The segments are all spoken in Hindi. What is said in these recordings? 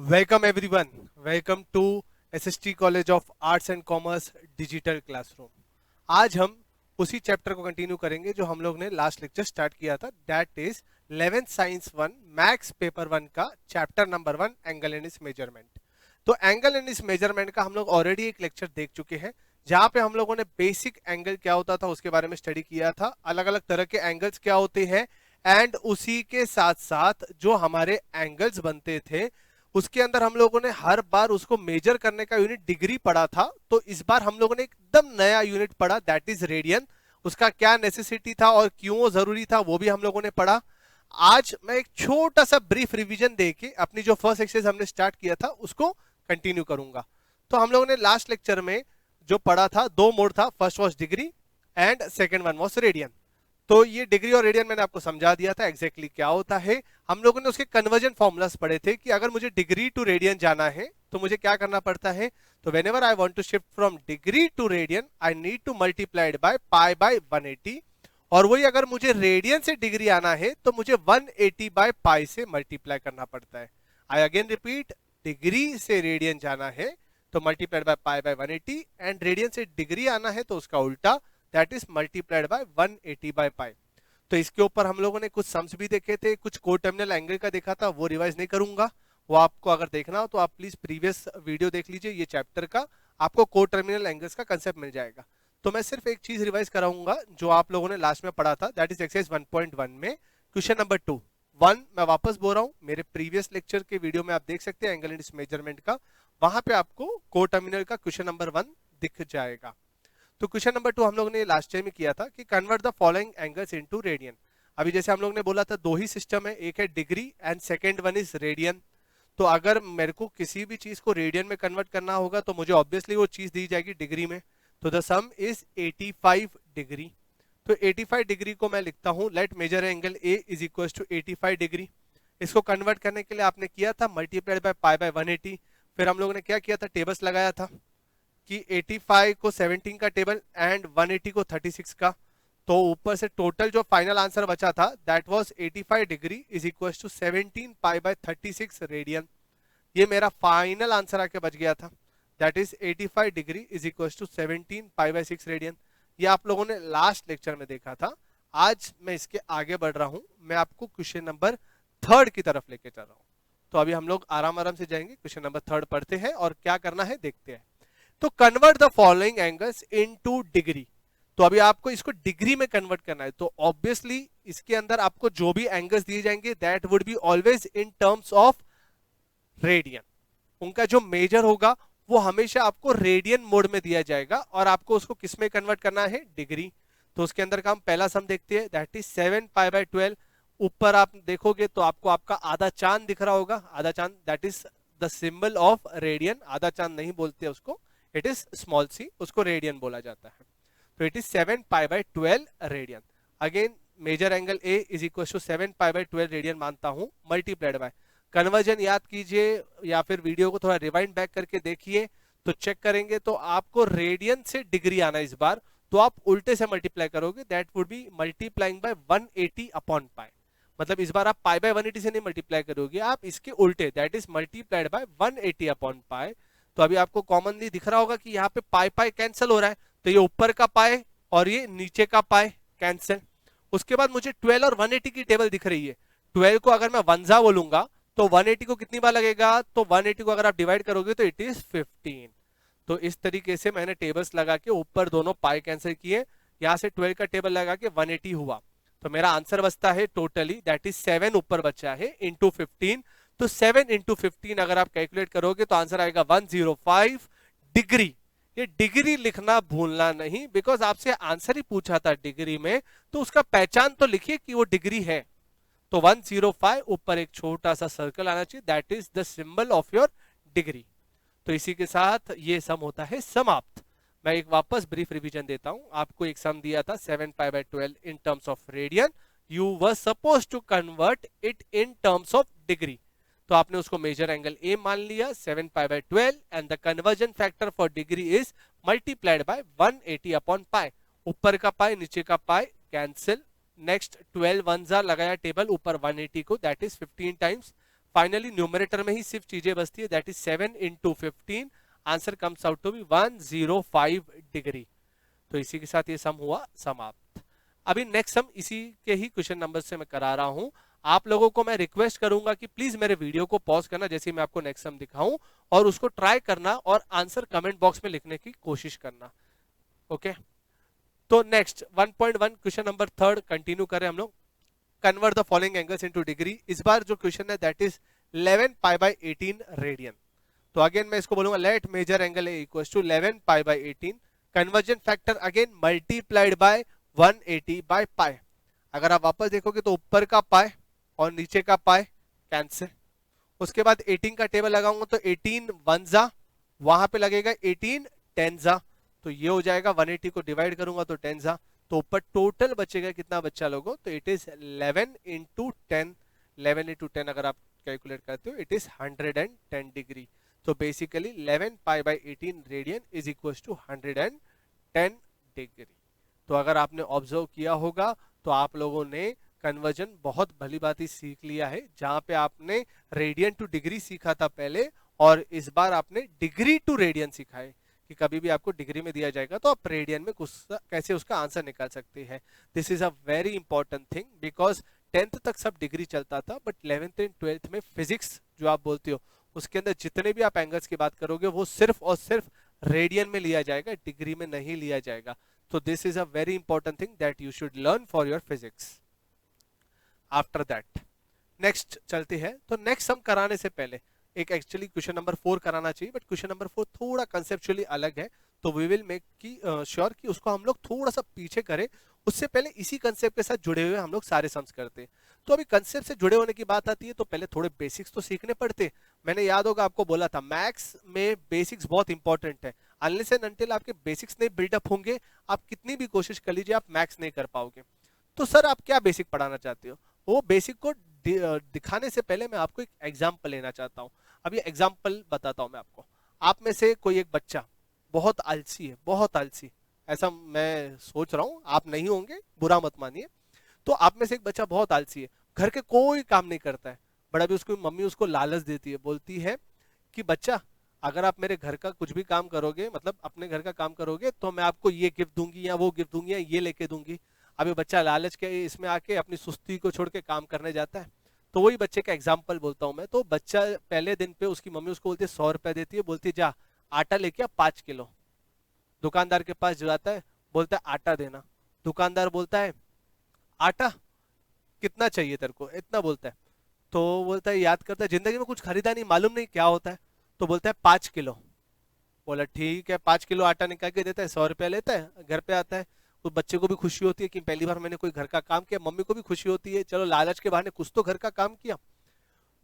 Welcome everyone, welcome to SST college of arts and commerce digital classroom. आज हम उसी चैप्टर को कंटिन्यू करेंगे जो हम लोग ने लास्ट लेक्चर स्टार्ट किया था, that is 11th science 1 maths paper 1 का chapter number 1 angle and it's measurement. तो एंगल एंड इट्स मेजरमेंट का हम लोग ऑलरेडी एक लेक्चर देख चुके हैं जहां पे हम लोगों ने बेसिक एंगल क्या होता था उसके बारे में स्टडी किया था, अलग अलग तरह के एंगल्स क्या होते हैं, एंड उसी के साथ साथ जो हमारे एंगल्स बनते थे उसके अंदर हम लोगों ने हर बार उसको मेजर करने का यूनिट डिग्री पढ़ा था। तो इस बार हम लोगों ने एकदम नया यूनिट पढ़ा, दैट इज रेडियन। उसका क्या नेसेसिटी था और क्यों जरूरी था वो भी हम लोगों ने पढ़ा। आज मैं एक छोटा सा ब्रीफ रिवीजन देके अपनी जो फर्स्ट एक्सरसाइज हमने स्टार्ट किया था उसको कंटिन्यू करूंगा। तो हम लोगों ने लास्ट लेक्चर में जो पढ़ा था, दो मोड था, first was degree and second one was radian. तो ये डिग्री और रेडियन मैंने आपको समझा दिया था एग्जैक्टली क्या होता है। हम लोगों ने उसके कन्वर्जन फॉर्मूलास पढ़े थे कि अगर मुझे डिग्री टू रेडियन जाना है तो मुझे क्या करना पड़ता है। तो whenever I want to shift from degree to radian I need to multiplied by pi by 180, और वही अगर मुझे रेडियन से डिग्री आना है तो मुझे 180 बाय पाई से मल्टीप्लाई करना पड़ता है। आई अगेन रिपीट, डिग्री से रेडियन जाना है तो multiplied by pi by 180, and radian से डिग्री आना है तो उसका उल्टा, that is multiplied by 180 by पाई। तो इसके ऊपर हम लोगों ने कुछ सम्स भी देखे थे, कुछ को टर्मिनल एंगल का देखा था, वो रिवाइज नहीं करूंगा। वो आपको अगर देखना हो तो आप प्लीज प्रीवियस वीडियो देख लीजिए, ये चैप्टर का आपको को टर्मिनल एंगल्स का कंसेप्ट मिल जाएगा। तो मैं सिर्फ एक चीज रिवाइज कराऊंगा जो आप लोगों ने लास्ट में पढ़ा था, दैट इज एक्सरसाइज 1.1 में क्वेश्चन नंबर 2 1। मैं वापस बोल रहा हूं, मेरे प्रीवियस लेक्चर के वीडियो में आप देख सकते हैं एंगल एंड मेजरमेंट का, वहां पे आपको को टर्मिनल का क्वेश्चन नंबर 1 दिख जाएगा। तो क्वेश्चन नंबर 2 हम लोग ने लास्ट टाइम में किया था कि convert the following angles into radian. अभी जैसे हम लोग ने बोला था दो ही सिस्टम है, एक है degree and second one is radian. तो अगर मेरे को किसी भी चीज को रेडियन में कन्वर्ट करना होगा तो मुझे ऑब्वियसली वो चीज दी जाएगी डिग्री में। तो द सम इज 85 डिग्री। तो 85 डिग्री को मैं लिखता हूं, let measure angle A is equal to 85 degree. इसको कन्वर्ट करने के लिए आपने किया था मल्टीप्लाइड बाय पाई बाय 180। फिर हम लोगों ने क्या किया था, टेबल्स लगाया था कि 85 को 17 का टेबल एंड 180 को 36 का। तो ऊपर से टोटल जो फाइनल आंसर बचा था that was 85 degree is equal to 17 pi by 36 radian. ये मेरा फाइनल आंसर आके बच गया था, that is 85 degree is equal to 17 pi by 6 radian. ये आप लोगों ने लास्ट लेक्चर में देखा था। आज मैं इसके आगे बढ़ रहा हूं, मैं आपको क्वेश्चन नंबर 3 की तरफ लेके चल रहा हूं। तो अभी हम लोग आराम आराम से जाएंगे, क्वेश्चन नंबर 3 पढ़ते हैं और क्या करना है देखते हैं। तो convert the following angles into degree. तो अभी आपको इसको डिग्री में कन्वर्ट करना है, तो ऑब्वियसली इसके अंदर आपको जो भी एंगल्स दिए जाएंगे that would be always in terms of radian. उनका जो मेजर होगा वो हमेशा आपको रेडियन मोड में दिया जाएगा और आपको उसको किस में कन्वर्ट करना है, डिग्री। तो उसके अंदर का हम पहला सम देखते हैं, दैट इज 7 पाई बाय 12। ऊपर आप देखोगे तो आपको आपका आधा चांद दिख रहा होगा, आधा चांद, that is the symbol of radian. आधा चांद नहीं बोलते उसको, इट इज स्मॉल सी, उसको रेडियन बोला जाता है। तो it is 7 pi by 12 radian. Again measure angle A is equal to 7 pi by 12 radian मानता हूं, मल्टीप्लाइड बाय, कन्वर्जन याद कीजिए या फिर वीडियो को थोड़ा रिवाइंड बैक करके देखिए तो चेक करेंगे तो आपको रेडियन से डिग्री आना इस बार, तो आप उल्टे से मल्टीप्लाई करोगे, that would be multiplying by 180 upon पाई। मतलब इस बार आप पाई बाय 180 से नहीं मल्टीप्लाई करोगे, आप इसके उल्टे, that is multiplied by 180 upon पाई। तो अभी आपको कॉमनली दिख रहा होगा कि यहाँ पे पाई पाई कैंसिल हो रहा है, तो ये ऊपर का पाई और ये नीचे का पाई कैंसिल। उसके बाद मुझे 12 और 180 की टेबल दिख रही है। 12 को अगर मैं वनजा बोलूंगा तो 180 को कितनी बार लगेगा, तो 180 को अगर आप डिवाइड करोगे तो इट इज 15। तो इस तरीके से मैंने टेबल्स लगा के ऊपर दोनों पाई कैंसिल किए, यहां से 12 का टेबल लगा के 180 हुआ। तो मेरा आंसर बचता है टोटली, दैट इज 7 ऊपर बचा है इंटू 15। तो 7 इंटू 15 अगर आप कैलकुलेट करोगे तो आंसर आएगा 105 डिग्री। ये डिग्री लिखना भूलना नहीं, बिकॉज आपसे आंसर ही पूछा था डिग्री में, तो उसका पहचान तो लिखिए कि वो डिग्री है। तो 105 ऊपर एक छोटा सा सर्कल आना चाहिए, that is the symbol of your degree. तो इसी के साथ ये सम होता है समाप्त। मैं एक वापस ब्रीफ रिवीजन देता हूं, आपको एक सम दिया था 7 pi by 12 in terms of radian, you were suppose to convert it in terms of degree. तो आपने उसको मेजर एंगल ए मान लिया 7 pi by 12 and the conversion factor for degree is multiplied by 180 upon pi. ऊपर का पाई नीचे का पाई कैंसिल, नेक्स्ट 12 वनजा लगाया टेबल ऊपर 180 को, that is 15 times finally numerator में ही सिर्फ चीजें बचती है, that is 7 into 15, answer comes out to be 105 degree. तो इसी के साथ ये सम हुआ समाप्त। अभी नेक्स्ट सम इसी के ही क्वेश्चन नंबर से मैं करा रहा हूं। आप लोगों को मैं रिक्वेस्ट करूंगा कि प्लीज मेरे वीडियो को पॉज करना जैसे मैं आपको नेक्स्ट सम दिखाऊं, और उसको ट्राई करना और आंसर कमेंट बॉक्स में लिखने की कोशिश करना। ओके, तो नेक्स्ट 1.1 क्वेश्चन नंबर 3 कंटिन्यू करें हम लोग। Convert the following angles into degree. इस बार जो क्वेश्चन है that is 11 pi by 18 radian. तो अगेन मैं इसको बोलूंगा let measure angle A equals to 11 pi by 18, conversion factor again multiplied by 180 by pi. अगर आप वापस देखोगे तो ऊपर का पाई और नीचे का पाई कैंसिल। उसके बाद 18 का टेबल लगाऊंगा तो 18 वन जा, वहां पे लगेगा 18 10 जा, तो ये हो जाएगा 180 को डिवाइड करूंगा तो 10 जा, तो ऊपर टोटल बचेगा कितना बच्चा लोगों, तो इट इज 11 इंटू 10। 11 इंटू 10 अगर आप कैलकुलेट करते हो इट इज 110 डिग्री। तो basically 11 pi by 18 radian is equal to 110 degree. तो अगर आपने ऑब्जर्व किया होगा तो आप लोगों ने कन्वर्जन बहुत भली बात ही सीख लिया है, जहां पे आपने रेडियन टू डिग्री सीखा था पहले, और इस बार आपने डिग्री टू रेडियन सीखा है कि कभी भी आपको डिग्री में दिया जाएगा तो आप रेडियन में कैसे उसका आंसर निकाल सकते हैं। This is a very important thing because 10th तक सब डिग्री चलता था, बट 11th एंड 12th में फिजिक्स जो आप बोलते हो उसके अंदर जितने भी आप एंगल्स की बात करोगे वो सिर्फ और सिर्फ रेडियन में लिया जाएगा, डिग्री में नहीं लिया जाएगा। तो this is a very important thing that you should learn for your physics. After that next चलते हैं। तो नेक्स्ट सम कराने से पहले एक एक्चुअली क्वेश्चन नंबर 4 कराना चाहिए, बट क्वेश्चन नंबर 4 थोड़ा कंसेप्चुअली अलग है, तो वी विल मेक की श्योर कि उसको हम लोग थोड़ा सा पीछे करें। उससे पहले इसी कंसेप्ट के साथ जुड़े हुए हम लोग सारे सम्स करते हैं। तो अभी कंसेप्ट से जुड़े होने की बात आती है तो पहले थोड़े बेसिक्स तो सीखने पड़ते। मैंने याद होगा आपको बोला था मैथ्स में बेसिक्स बहुत इंपॉर्टेंट है, अनलेस एंड अनटिल आपके बेसिक्स नहीं बिल्डअप होंगे आप कितनी भी कोशिश कर लीजिए आप मैथ्स नहीं कर पाओगे। तो सर आप क्या बेसिक पढ़ाना चाहते हो, वो बेसिक को दिखाने से पहले मैं आपको एक एग्जाम्पल लेना चाहता हूँ। अब ये एग्जाम्पल बताता हूँ मैं आपको। आप में से कोई एक बच्चा बहुत आलसी है, बहुत आलसी, ऐसा मैं सोच रहा हूँ, आप नहीं होंगे बुरा मत मानिए। तो आप में से एक बच्चा बहुत आलसी है, घर के कोई काम नहीं करता है, बड़ा भी उसको मम्मी उसको लालच देती है, बोलती है कि बच्चा अगर आप मेरे घर का कुछ भी काम करोगे, मतलब अपने घर का काम करोगे तो मैं आपको ये गिफ्ट दूंगी या वो गिफ्ट दूंगी या ये लेके दूंगी। अभी बच्चा लालच के इसमें आके अपनी सुस्ती को छोड़ के काम करने जाता है। तो वही बच्चे का एग्जाम्पल बोलता हूं मैं। तो बच्चा पहले दिन पे उसकी मम्मी उसको बोलती है 100 रुपए देती है, बोलती है जा आटा लेके आ 5 किलो। दुकानदार के पास जाता है, बोलता है आटा देना। दुकानदार बोलता है आटा कितना चाहिए तेरे को, इतना बोलता है। तो बोलता है याद करता है जिंदगी में कुछ खरीदा नहीं, मालूम नहीं क्या होता है, तो बोलता है 5 किलो। बोला ठीक है, 5 किलो आटा निकाल के देता है, 100 रुपया लेता है, घर पे आता है। तो बच्चे को भी खुशी होती है कि पहली बार मैंने कोई घर का काम किया, मम्मी को भी खुशी होती है चलो लालच के बहाने कुछ तो घर का काम किया।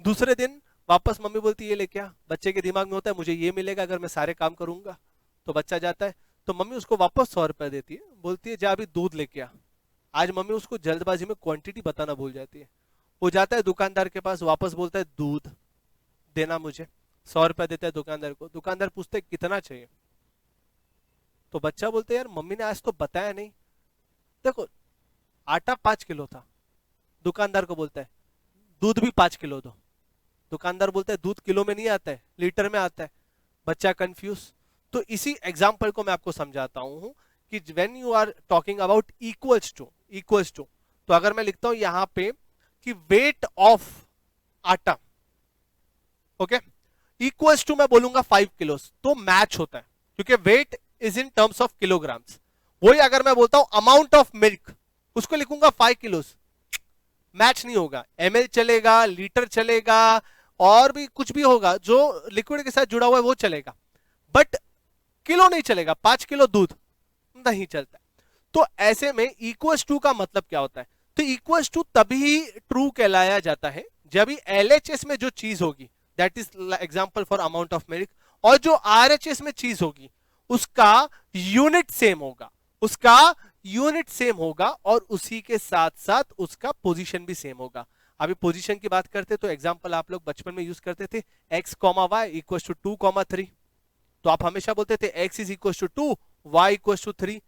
दूसरे दिन वापस मम्मी बोलती है ये लेके आ, बच्चे के दिमाग में होता है मुझे ये मिलेगा अगर मैं सारे काम करूंगा। तो बच्चा जाता है, तो मम्मी उसको वापस 100 रुपया देती है, बोलती है जा अभी दूध लेके आ। आज मम्मी उसको जल्दबाजी में क्वांटिटी बताना भूल जाती है। वो जाता है दुकानदार के पास, वापस बोलता है दूध देना मुझे, 100 रुपया देता है दुकानदार को। दुकानदार पूछता है कितना चाहिए, तो बच्चा बोलता है यार मम्मी ने आज तो बताया नहीं, देखो आटा 5 किलो था। दुकानदार को बोलता है दूध भी 5 किलो दो। दुकानदार बोलता है दूध किलो में नहीं आता है, लीटर में आता है। बच्चा कंफ्यूज। तो इसी एग्जाम्पल को मैं आपको समझाता हूं कि when you are talking about equals to, तो अगर मैं लिखता हूं यहां पे कि वेट ऑफ आटा, ओके, इक्वल्स टू मैं बोलूंगा 5 किलो, तो मैच होता है क्योंकि weight is in terms of kilograms. वही अगर मैं बोलता हूं अमाउंट ऑफ मिल्क, उसको लिखूंगा 5 किलो, मैच नहीं होगा। ml चलेगा, लीटर चलेगा, और भी कुछ भी होगा जो लिक्विड के साथ जुड़ा हुआ है वो चलेगा, बट किलो नहीं चलेगा। 5 किलो दूध नहीं चलता। तो ऐसे में इक्वल्स टू का मतलब क्या होता है, तो इक्वल्स टू तभी ट्रू कहलाया जाता है जब LHS में जो चीज होगी, that is example for amount of milk, और जो RHS में चीज होगी उसका यूनिट सेम होगा, उसका यूनिट सेम होगा, और उसी के साथ साथ उसका पोजीशन भी सेम होगा। अभी पोजीशन की बात करते तो एग्जांपल आप लोग बचपन में यूज करते थे x, y इक्वल टू 2, 3। तो आप हमेशा बोलते थे x is equal to 2, y equal to 3।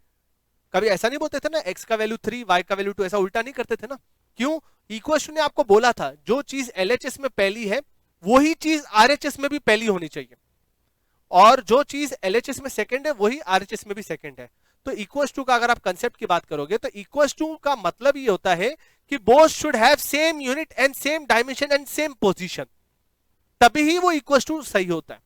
कभी ऐसा नहीं बोलते थे ना x का वैल्यू 3, y का वैल्यू 2, ऐसा उल्टा नहीं करते थे ना। क्यों? इक्वल टू ने आपको बोला था जो चीज LHS में पहली है वही चीज आरएचएस में भी पहली होनी चाहिए, और जो चीज एलएचएस में सेकंड है वही आरएचएस में भी सेकंड है। तो इक्वल्स टू का अगर आप कंसेप्ट की बात करोगे तो इक्वल्स टू का मतलब ये होता है कि both should have same unit and same dimension and same position, तभी ही वो इक्वल्स टू सही होता है।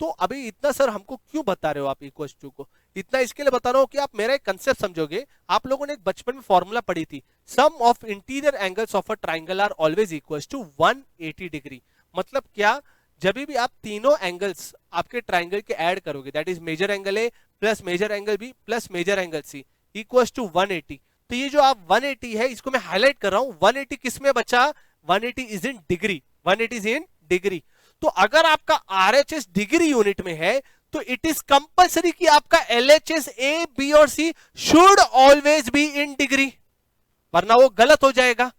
तो अभी इतना सर हमको क्यों बता रहे हो आप इक्वल्स टू को? इतना इसके लिए बता रहा हूं कि आप मेरा एक कंसेप्ट समझोगे। आप लोगों ने एक बचपन में फॉर्मूला पढ़ी थी, sum of interior angles of a triangle are always equals to 180 degree. मतलब क्या? जब भी आप तीनों एंगल्स आपके ट्राइंगल के ऐड करोगे, that is measure angle A plus measure angle B plus measure angle C equals to 180। तो ये जो आप 180 है इसको मैं हाईलाइट कर रहा हूं, 180 किस में बचा? 180 is in degree, 180 is in degree. तो अगर आपका आरएचएस डिग्री यूनिट में है तो इट इज कंपल्सरी कि आपका एलएचएस ए बी और C should always be in degree, वरना वो गलत हो जाएगा।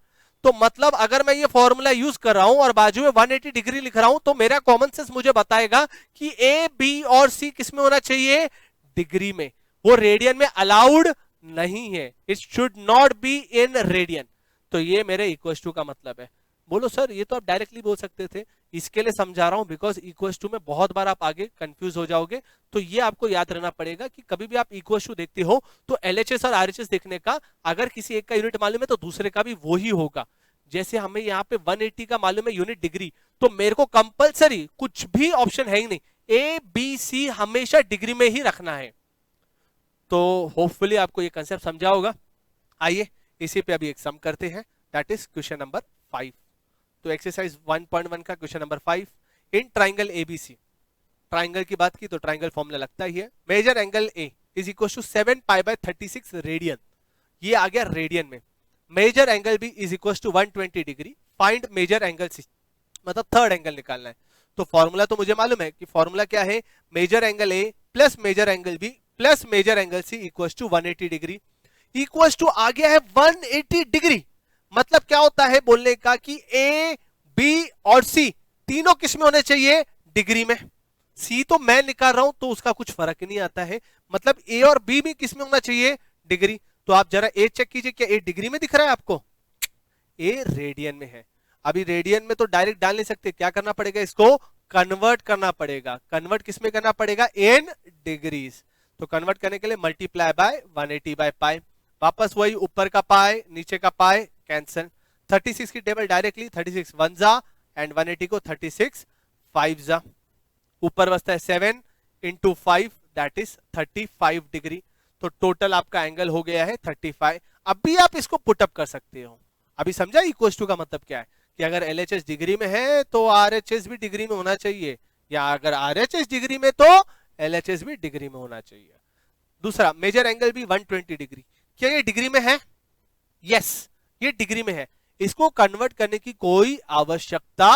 तो मतलब अगर मैं ये फॉर्मूला यूज कर रहा हूं और बाजू में 180 डिग्री लिख रहा हूं तो मेरा कॉमन सेंस मुझे बताएगा कि ए बी और सी किस में होना चाहिए? डिग्री में। वो रेडियन में अलाउड नहीं है, it should not be in radian. तो ये मेरे इक्वल टू का मतलब है। बोलो सर ये तो आप डायरेक्टली बोल सकते थे, इसके लिए समझा रहा हूं बिकॉज इक्वल टू में बहुत बार आप आगे कंफ्यूज हो जाओगे। तो ये आपको याद रहना पड़ेगा कि कभी भी आप इक्वल टू देखते हो तो एलएचएस और आरएचएस देखने का, अगर किसी एक का यूनिट मालूम है तो दूसरे का भी वो ही होगा। जैसे हमें यहाँ पे 180 का मालूम है यूनिट डिग्री, तो मेरे को कंपलसरी कुछ भी ऑप्शन है ही नहीं, ए बी सी हमेशा डिग्री में ही रखना है। तो होपफुली आपको ये कंसेप्ट समझा होगा। आइए इसी पे अभी एक सम करते हैं, दैट इज क्वेश्चन नंबर 5। तो एक्सरसाइज 1.1 का question number 5, in triangle ABC. Triangle की बात की तो ट्राइंगल फॉर्मूला लगता ही है, measure angle A is equal to 7 pi by 36 radian, ये आ गया रेडियन में। Measure angle B is equal to 120 degree, find measure angle C, मतलब थर्ड एंगल निकालना है। तो फॉर्मूला तो मुझे मालूम है कि फॉर्मूला क्या है, measure angle A plus measure angle B plus measure angle C equal to 180 degree. Equal to आ गया है 180 डिग्री। मतलब क्या होता है बोलने का कि ए बी और सी तीनों किस में होने चाहिए? डिग्री में। सी तो मैं निकाल रहा हूं तो उसका कुछ फर्क नहीं आता है, मतलब ए और बी भी किस में होना चाहिए? डिग्री। तो आप जरा ए चेक कीजिए, क्या ए डिग्री में दिख रहा है आपको? ए रेडियन में है। अभी रेडियन में तो डायरेक्ट डाल नहीं सकते, क्या करना पड़ेगा? इसको कन्वर्ट करना पड़ेगा। कन्वर्ट किस में करना पड़ेगा? इन डिग्रीज। तो कन्वर्ट करने के लिए मल्टीप्लाई बाय 180 बाय पाई, वापस वही ऊपर का पाई नीचे का पाई कैंसिल। 36 की टेबल डायरेक्टली 36 वन जा एंड 180 को 36 5 जा, ऊपर बचता है 7 इंटू 5 दैट इज 35 डिग्री। तो टोटल आपका एंगल हो गया है 35। अभी आप इसको पुटअप कर सकते हो। अभी समझा इक्वल टू का मतलब क्या है, कि अगर एलएचएस डिग्री में है तो आरएचएस भी डिग्री में होना चाहिए, या अगर आरएचएस डिग्री में तो एलएचएस भी डिग्री में होना चाहिए। दूसरा, मेजर एंगल भी 120 डिग्री, क्या ये डिग्री में है? यस, ये डिग्री में है। इसको कन्वर्ट करने की कोई आवश्यकता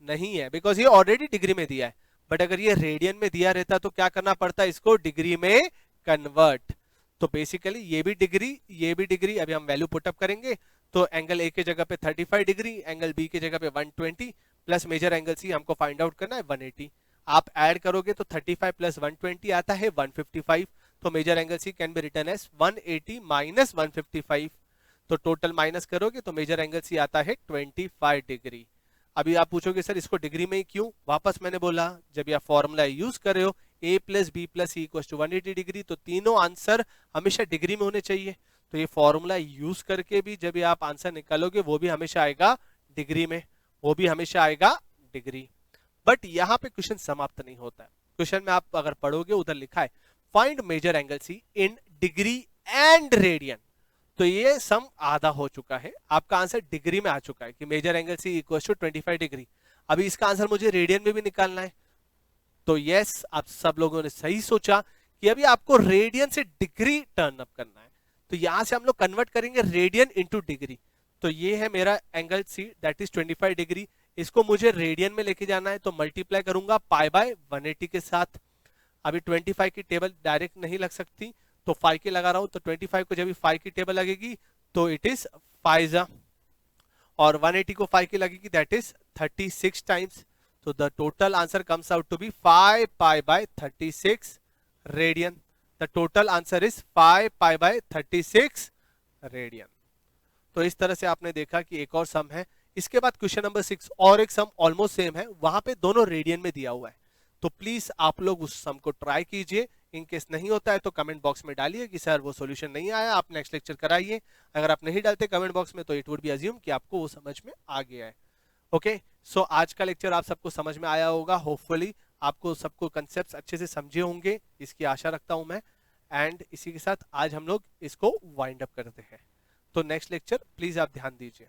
नहीं है बिकॉज ये ऑलरेडी डिग्री में दिया है। बट अगर ये रेडियन में दिया रहता तो क्या करना पड़ता? इसको डिग्री में कन्वर्ट। तो बेसिकली ये भी डिग्री, ये भी डिग्री। अभी हम वैल्यू पुटअप करेंगे तो एंगल ए के जगह पे 35 डिग्री, एंगल बी के जगह पे 120 प्लस मेजर एंगल सी हमको फाइंड आउट करना है 180। आप ऐड करोगे तो 35 प्लस 120 आता है 155। तो measure angle C can be written as 180 minus 155। तो टोटल माइनस करोगे तो मेजर एंगल सी आता है 25 डिग्री। अभी आप पूछोगे सर इसको डिग्री में ही क्यों? वापस मैंने बोला जब आप फॉर्मूला यूज कर रहे हो a plus B plus C equal to 180 degree, तो तीनों आंसर हमेशा डिग्री में होने चाहिए। तो ये फॉर्मूला यूज करके भी जब आप आंसर निकालोगे वो भी हमेशा आएगा डिग्री में, वो भी हमेशा आएगा डिग्री। बट यहाँ पे क्वेश्चन समाप्त नहीं होता है। क्वेश्चन में आप अगर पढ़ोगे उधर लिखा है find measure angle C in degree and radian. तो ये सम आधा हो चुका है, आपका आंसर डिग्री में आ चुका है कि measure angle C equal to 25 degree. अभी इसका आंसर मुझे रेडियन में भी निकालना है। तो यस, आप सब लोगों ने सही सोचा कि अभी आपको रेडियन से डिग्री टर्न अप करना है। तो यहां से हम लोग कन्वर्ट करेंगे रेडियन इंटू डिग्री। तो ये है मेरा angle see that is 25 degree, इसको मुझे रेडियन में लेके जाना है तो मल्टीप्लाई करूंगा पाई बाय 180 के साथ। अभी 25 की टेबल डायरेक्ट नहीं लग सकती तो 5 की लगा रहा हूं, तो 25 को जब 5 की टेबल लगेगी तो इट इज 5 और 180 को 5 की लगेगी दैट इज 36 टाइम्स। तो the total answer comes out to be 5 pi by 36 radian. The total answer is 5 pi by 36 radian. तो इस तरह से आपने देखा कि एक और सम है इसके बाद क्वेश्चन नंबर 6 और एक सम ऑलमोस्ट सेम है, वहां पे दोनों रेडियन में दिया हुआ है, तो प्लीज आप लोग उस सम को ट्राई कीजिए। इन केस नहीं होता है तो कमेंट बॉक्स में डालिए कि सर वो सॉल्यूशन नहीं आया, आप नेक्स्ट लेक्चर कराइए। अगर आप नहीं डालते कमेंट बॉक्स में तो इट वुड बी अज्यूम कि आपको वो समझ में आ गया है। ओके, सो आज का लेक्चर आप सबको समझ में आया होगा, होपफुली आपको सबको कंसेप्ट अच्छे से समझे होंगे, इसकी आशा रखता हूं मैं। एंड इसी के साथ आज हम लोग इसको वाइंड अप करते हैं। तो नेक्स्ट लेक्चर प्लीज आप ध्यान दीजिए।